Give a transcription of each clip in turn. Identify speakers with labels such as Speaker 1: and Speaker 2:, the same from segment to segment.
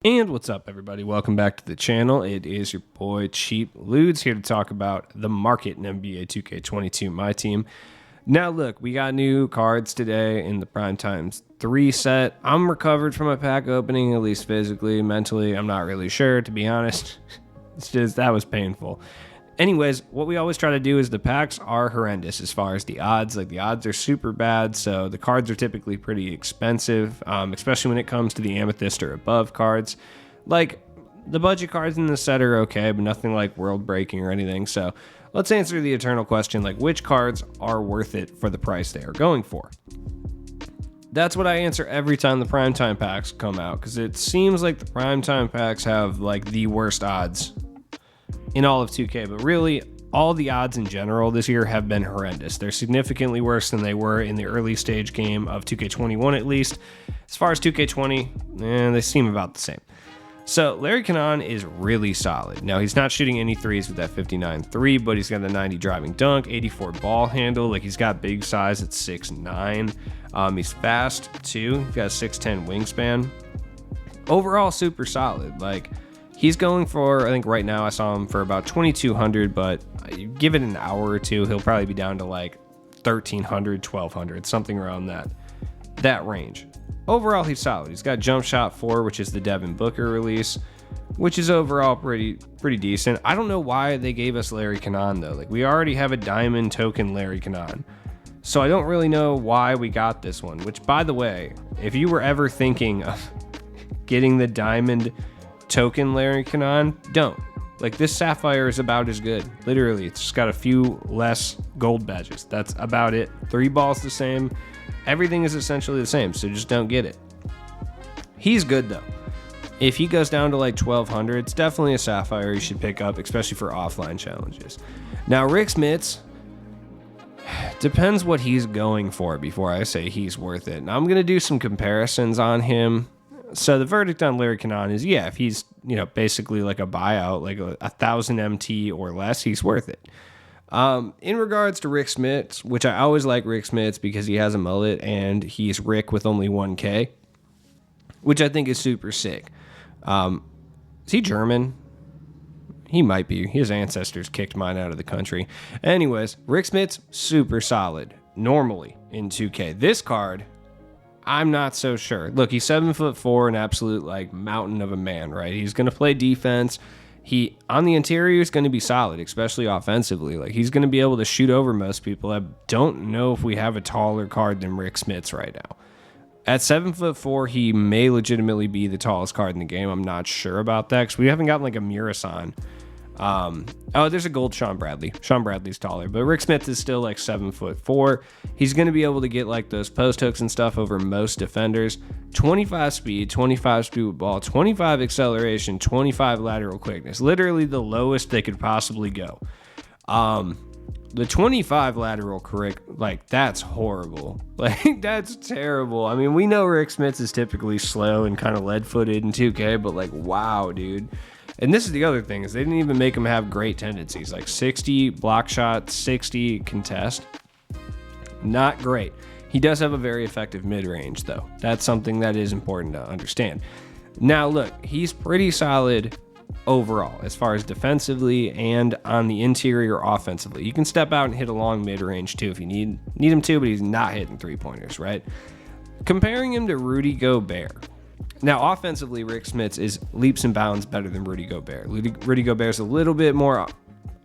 Speaker 1: And what's up, everybody? Welcome back to the channel. It is your boy Cheap Ludes here to talk about the market in NBA 2K22, my team. Now, look, we got new cards today in the Primetime 3 set. I'm recovered from a pack opening, at least physically. Mentally, I'm not really sure, to be honest. It's just, that was painful. Anyways, what we always try to do is the packs are horrendous as far as the odds. Like, the odds are super bad, so the cards are typically pretty expensive, especially when it comes to the amethyst or above cards. Like, the budget cards in the set are okay, but nothing like world-breaking or anything. So let's answer the eternal question, like, which cards are worth it for the price they are going for? That's what I answer every time the Primetime packs come out, because it seems like the Primetime packs have, like, the worst odds in all of 2K, but really all the odds in general this year have been horrendous. They're significantly worse than they were in the early stage game of 2K21 at least. As far as 2K20, they seem about the same. So Larry Kanon is really solid. Now, he's not shooting any threes with that 59-3, but he's got a 90 driving dunk, 84 ball handle. Like, he's got big size at 6'9". He's fast too. He's got a 6'10 wingspan. Overall, super solid. Like, he's going for, I think right now I saw him for about 2,200, but give it an hour or two, he'll probably be down to like 1,300, 1,200, something around that range. Overall, he's solid. He's got Jump Shot 4, which is the Devin Booker release, which is overall pretty decent. I don't know why they gave us Larry Kanon, though. Like, we already have a diamond token Larry Kanon. So I don't really know why we got this one, which, by the way, if you were ever thinking of getting the diamond token Larry Kanon, don't. Like, this Sapphire is about as good. Literally, it's just got a few less gold badges. That's about it. 3 balls the same. Everything is essentially the same, so just don't get it. He's good, though. If he goes down to like 1,200, it's definitely a Sapphire you should pick up, especially for offline challenges. Now, Rick Smits, depends what he's going for before I say he's worth it. Now, I'm going to do some comparisons on him. So the verdict on Larry Kanon is, yeah, if he's, basically like a buyout, like 1,000 MT or less, he's worth it. In regards to Rick Smits, which I always like Rick Smits because he has a mullet and he's Rick with only 1K, which I think is super sick. Is he German? He might be. His ancestors kicked mine out of the country. Anyways, Rick Smits, super solid, normally in 2K. This card, I'm not so sure. Look, he's 7'4", an absolute like mountain of a man, right? He's going to play defense. He on the interior is going to be solid, especially offensively. Like, he's going to be able to shoot over most people. I don't know if we have a taller card than Rick Smits right now. At 7'4", he may legitimately be the tallest card in the game. I'm not sure about that because we haven't gotten like a Murasan. There's a gold Sean Bradley. Sean Bradley's taller, but Rick Smits is still like 7'4". He's going to be able to get like those post hooks and stuff over most defenders. 25 speed, 25 speed with ball, 25 acceleration, 25 lateral quickness. Literally the lowest they could possibly go. The 25 lateral quick, like, that's horrible. Like, that's terrible. I mean, we know Rick Smits is typically slow and kind of lead-footed in 2K, but like, wow, dude. And this is the other thing, is they didn't even make him have great tendencies. Like 60 block shot, 60 contest. Not great. He does have a very effective mid-range, though. That's something that is important to understand. Now, look, he's pretty solid overall, as far as defensively and on the interior offensively. You can step out and hit a long mid-range, too, if you need him to, but he's not hitting three-pointers, right? Comparing him to Rudy Gobert. Now, offensively, Rick Smits is leaps and bounds better than Rudy Gobert. Rudy Gobert's a little bit more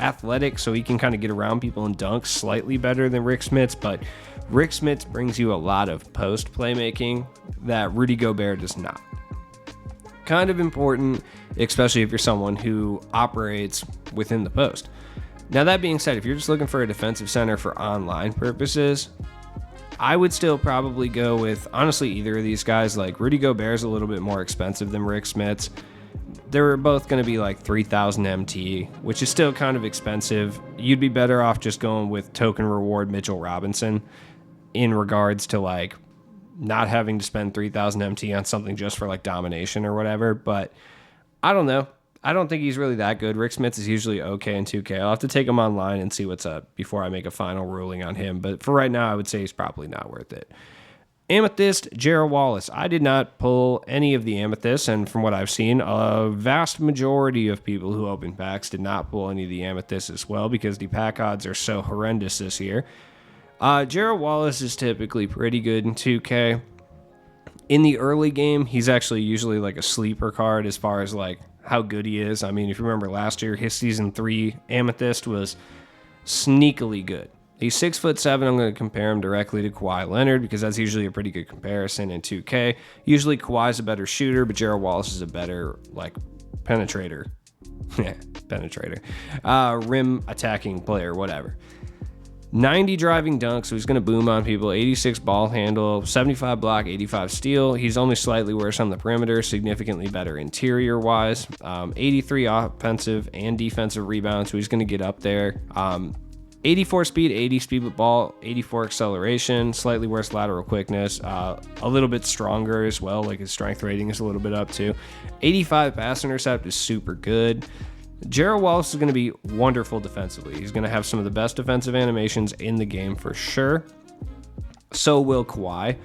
Speaker 1: athletic, so he can kind of get around people and dunk slightly better than Rick Smits, but Rick Smits brings you a lot of post playmaking that Rudy Gobert does not. Kind of important, especially if you're someone who operates within the post. Now, that being said, if you're just looking for a defensive center for online purposes, I would still probably go with, honestly, either of these guys. Like, Rudy Gobert's a little bit more expensive than Rick Smits. They're both going to be like 3,000 MT, which is still kind of expensive. You'd be better off just going with token reward Mitchell Robinson in regards to like not having to spend 3,000 MT on something just for like domination or whatever. But I don't know. I don't think he's really that good. Rick Smits is usually okay in 2K. I'll have to take him online and see what's up before I make a final ruling on him. But for right now, I would say he's probably not worth it. Amethyst, Gerald Wallace. I did not pull any of the Amethysts, and from what I've seen, a vast majority of people who open packs did not pull any of the Amethysts as well because the pack odds are so horrendous this year. Gerald Wallace is typically pretty good in 2K. In the early game, he's actually usually like a sleeper card as far as like how good he is. I mean, if you remember last year, his Season 3 Amethyst was sneakily good. He's 6'7". I'm going to compare him directly to Kawhi Leonard because that's usually a pretty good comparison in 2K. Usually Kawhi's a better shooter, but Gerald Wallace is a better like penetrator. Rim attacking player, whatever. 90 driving dunk, so he's going to boom on people. 86 ball handle, 75 block, 85 steal. He's only slightly worse on the perimeter, significantly better interior-wise. 83 offensive and defensive rebounds, so he's going to get up there. 84 speed, 80 speed with ball, 84 acceleration, slightly worse lateral quickness, a little bit stronger as well, like his strength rating is a little bit up too. 85 pass intercept is super good. Gerald Wallace is going to be wonderful defensively. He's going to have some of the best defensive animations in the game for sure. So will Kawhi.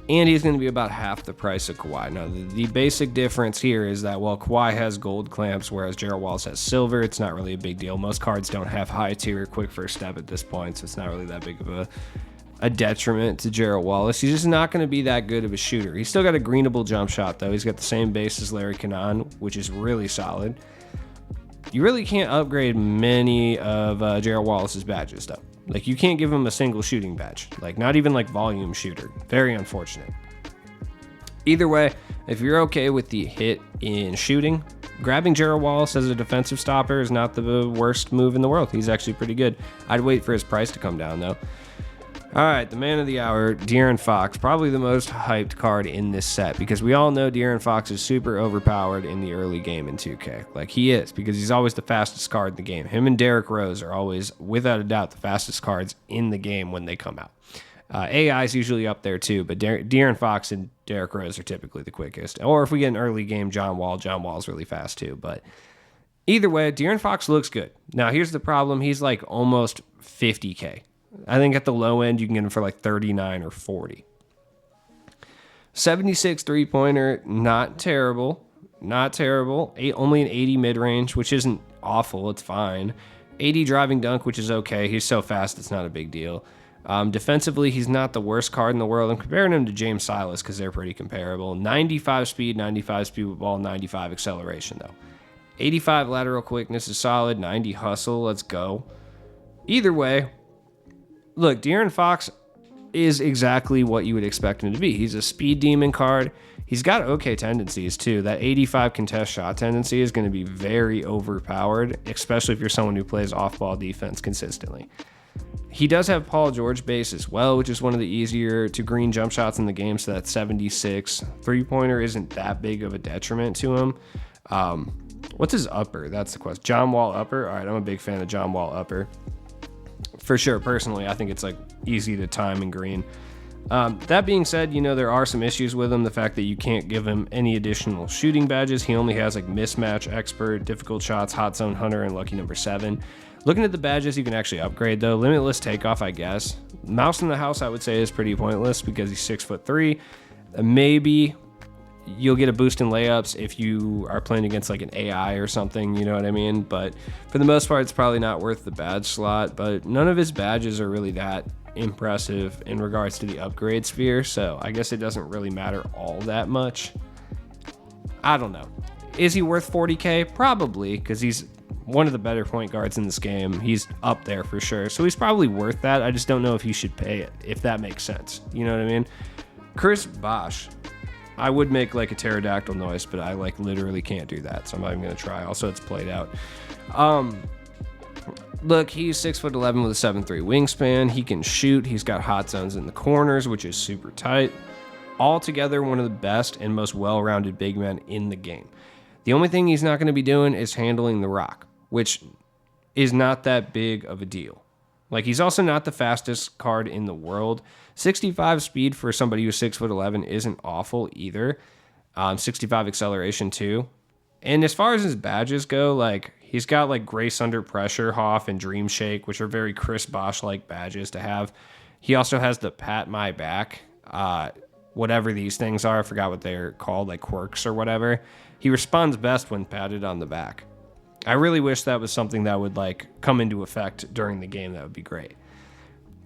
Speaker 1: And he's going to be about half the price of Kawhi. Now, the basic difference here is that while Kawhi has gold clamps, whereas Gerald Wallace has silver, it's not really a big deal. Most cards don't have high tier quick first step at this point, so it's not really that big of a detriment to Gerald Wallace. He's just not going to be that good of a shooter. He's still got a greenable jump shot, though. He's got the same base as Larry Kanon, which is really solid. You really can't upgrade many of Gerald Wallace's badges, though. Like, you can't give him a single shooting badge. Like, not even, like, volume shooter. Very unfortunate. Either way, if you're okay with the hit in shooting, grabbing Gerald Wallace as a defensive stopper is not the worst move in the world. He's actually pretty good. I'd wait for his price to come down, though. All right, the man of the hour, Devin Fox, probably the most hyped card in this set because we all know Devin Fox is super overpowered in the early game in 2K. Like, he is because he's always the fastest card in the game. Him and Derrick Rose are always, without a doubt, the fastest cards in the game when they come out. AI is usually up there too, but Devin Fox and Derrick Rose are typically the quickest. Or if we get an early game, John Wall's really fast too. But either way, Devin Fox looks good. Now, here's the problem. He's like almost 50K. I think at the low end, you can get him for like 39 or 40. 76 three-pointer, not terrible. Not terrible. Only an 80 mid-range, which isn't awful. It's fine. 80 driving dunk, which is okay. He's so fast, it's not a big deal. Defensively, he's not the worst card in the world. I'm comparing him to James Silas because they're pretty comparable. 95 speed with ball, 95 acceleration, though. 85 lateral quickness is solid. 90 hustle. Let's go. Either way, look, Devin Fox is exactly what you would expect him to be. He's a speed demon card. He's got okay tendencies, too. That 85 contest shot tendency is going to be very overpowered, especially if you're someone who plays off-ball defense consistently. He does have Paul George base as well, which is one of the easier to green jump shots in the game, so that 76 three-pointer isn't that big of a detriment to him. What's his upper? That's the question. John Wall upper? All right, I'm a big fan of John Wall upper. For sure, personally, I think it's like easy to time and green. That being said, you know, there are some issues with him. The fact that you can't give him any additional shooting badges. He only has like mismatch expert, difficult shots, hot zone hunter, and lucky number 7. Looking at the badges you can actually upgrade though. Limitless takeoff, I guess. Mouse in the house, I would say, is pretty pointless because he's 6'3". Maybe you'll get a boost in layups if you are playing against like an AI or something, you know what I mean? But for the most part, it's probably not worth the badge slot. But none of his badges are really that impressive in regards to the upgrade sphere, so I guess it doesn't really matter all that much. I don't know. Is he worth 40K? Probably, because he's one of the better point guards in this game. He's up there for sure, so he's probably worth that. I just don't know if you should pay it, if that makes sense. You know what I mean? Chris Bosh. I would make like a pterodactyl noise, but I like literally can't do that, so I'm not even gonna try. Also, it's played out. Look, he's 6'11" with a 7'3" wingspan. He can shoot. He's got hot zones in the corners, which is super tight. Altogether, one of the best and most well-rounded big men in the game. The only thing he's not going to be doing is handling the rock, which is not that big of a deal. Like, he's also not the fastest card in the world. 65 speed for somebody who's 6'11" isn't awful either. 65 acceleration too. And as far as his badges go, like, he's got like Grace Under Pressure, Hoff, and Dream Shake, which are very Chris Bosh-like badges to have. He also has the Pat My Back, whatever these things are. I forgot what they're called, like quirks or whatever. He responds best when patted on the back. I really wish that was something that would like come into effect during the game. That would be great.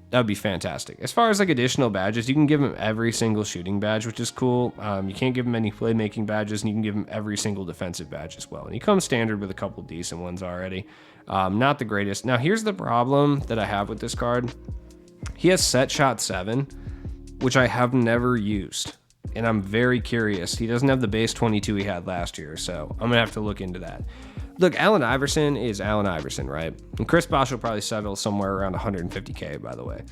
Speaker 1: That would be fantastic. As far as like additional badges, you can give him every single shooting badge, which is cool. You can't give him any playmaking badges, and you can give him every single defensive badge as well. And he comes standard with a couple decent ones already. Not the greatest. Now, here's the problem that I have with this card. He has set shot 7, which I have never used. And I'm very curious. He doesn't have the base 22 he had last year, so I'm going to have to look into that. Look, Allen Iverson is Allen Iverson, right? And Chris Bosh will probably settle somewhere around 150K, by the way.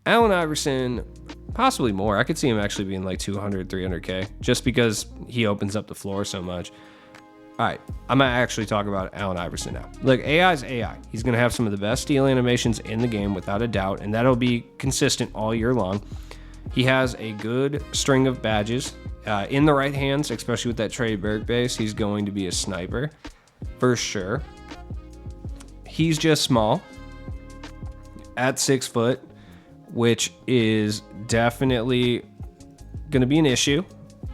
Speaker 1: Allen Iverson, possibly more. I could see him actually being like 200, 300K, just because he opens up the floor so much. All right, I'm going to actually talk about Allen Iverson now. Look, AI is AI. He's going to have some of the best steal animations in the game, without a doubt, and that'll be consistent all year long. He has a good string of badges. In the right hands, especially with that Trey Burke base, he's going to be a sniper. For sure. He's just small at 6 foot, which is definitely going to be an issue.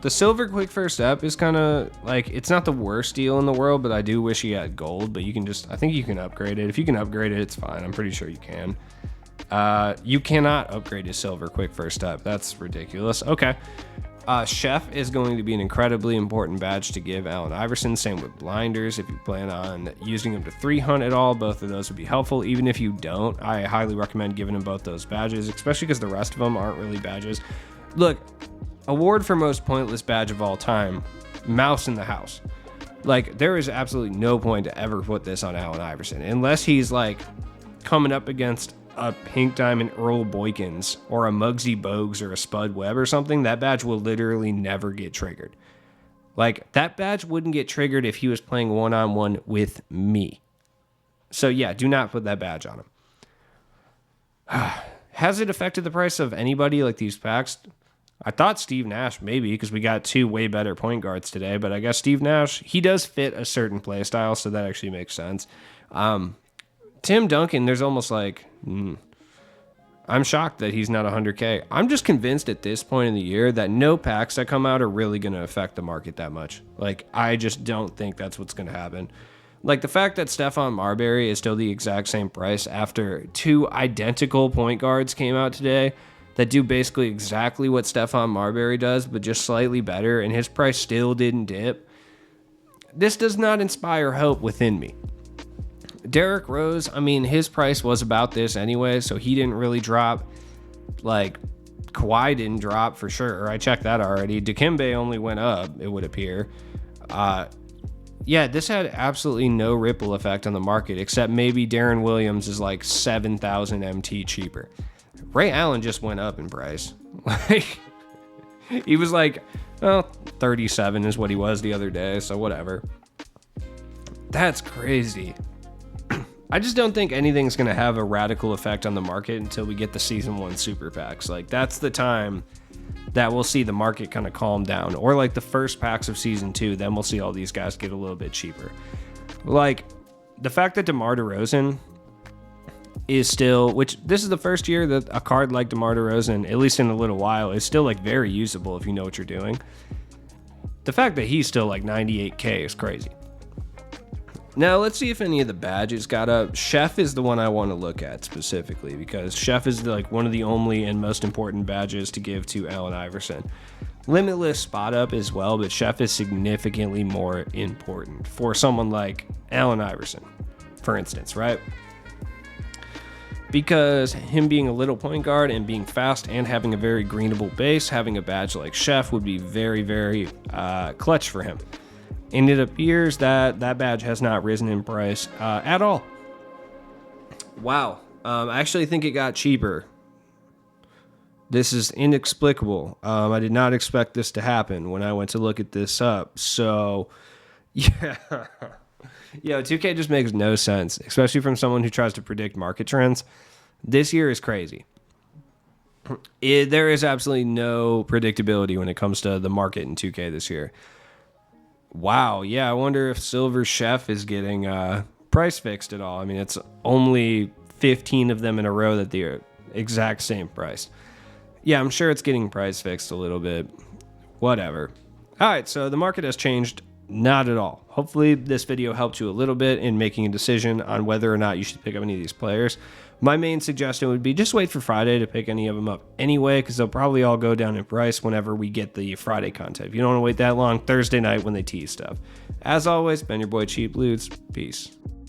Speaker 1: The silver quick first step is kind of like, it's not the worst deal in the world, but I do wish he had gold, but you can just, I think you can upgrade it. If you can upgrade it, it's fine. I'm pretty sure you can. You cannot upgrade his silver quick first step. That's ridiculous. Okay. Chef is going to be an incredibly important badge to give Allen Iverson. Same with blinders. If you plan on using him to 3 hunt at all, both of those would be helpful. Even if you don't, I highly recommend giving him both those badges, especially because the rest of them aren't really badges. Look, award for most pointless badge of all time, mouse in the house. Like, there is absolutely no point to ever put this on Allen Iverson unless he's like coming up against a Pink Diamond Earl Boykins or a Muggsy Bogues or a Spud Webb or something. That badge will literally never get triggered. Like, that badge wouldn't get triggered if he was playing one-on-one with me. So yeah, do not put that badge on him. Has it affected the price of anybody like these packs? I thought Steve Nash maybe, because we got 2 way better point guards today, but I guess Steve Nash, he does fit a certain play style, so that actually makes sense. Tim Duncan, there's almost like, I'm shocked that he's not 100K. I'm just convinced at this point in the year that no packs that come out are really going to affect the market that much. Like, I just don't think that's what's going to happen. Like, the fact that Stephon Marbury is still the exact same price after 2 identical point guards came out today that do basically exactly what Stephon Marbury does, but just slightly better, and his price still didn't dip. This does not inspire hope within me. Derrick Rose, I mean, his price was about this anyway, so he didn't really drop. Like, Kawhi didn't drop for sure. I checked that already. Dikembe only went up, it would appear. Yeah, this had absolutely no ripple effect on the market, except maybe Darren Williams is like 7,000 MT cheaper. Ray Allen just went up in price. Like, he was like, well, 37 is what he was the other day, so whatever. That's crazy. I just don't think anything's going to have a radical effect on the market until we get the Season 1 Super Packs. Like, that's the time that we'll see the market kind of calm down. Or, like, the first packs of Season 2, then we'll see all these guys get a little bit cheaper. Like, the fact that DeMar DeRozan is still, which this is the first year that a card like DeMar DeRozan, at least in a little while, is still, like, very usable if you know what you're doing. The fact that he's still, like, 98K is crazy. Now, let's see if any of the badges got up. Chef is the one I want to look at specifically, because Chef is like one of the only and most important badges to give to Allen Iverson. Limitless spot up as well, but Chef is significantly more important for someone like Allen Iverson, for instance, right? Because him being a little point guard and being fast and having a very greenable base, having a badge like Chef would be very, very clutch for him. And it appears that that badge has not risen in price at all. Wow. I actually think it got cheaper. This is inexplicable. I did not expect this to happen when I went to look at this up. So, yeah. Yo, 2K just makes no sense, especially from someone who tries to predict market trends. This year is crazy. There is absolutely no predictability when it comes to the market in 2K this year. Wow, yeah, I wonder if Silver Chef is getting price fixed at all. I mean, it's only 15 of them in a row that they're exact same price. Yeah, I'm sure it's getting price fixed a little bit. Whatever. All right, so the market has changed. Not at all. Hopefully this video helped you a little bit in making a decision on whether or not you should pick up any of these players. My main suggestion would be just wait for Friday to pick any of them up anyway, because they'll probably all go down in price whenever we get the Friday content. If you don't want to wait that long, Thursday night when they tease stuff. As always, been your boy Cheap Ludes. Peace.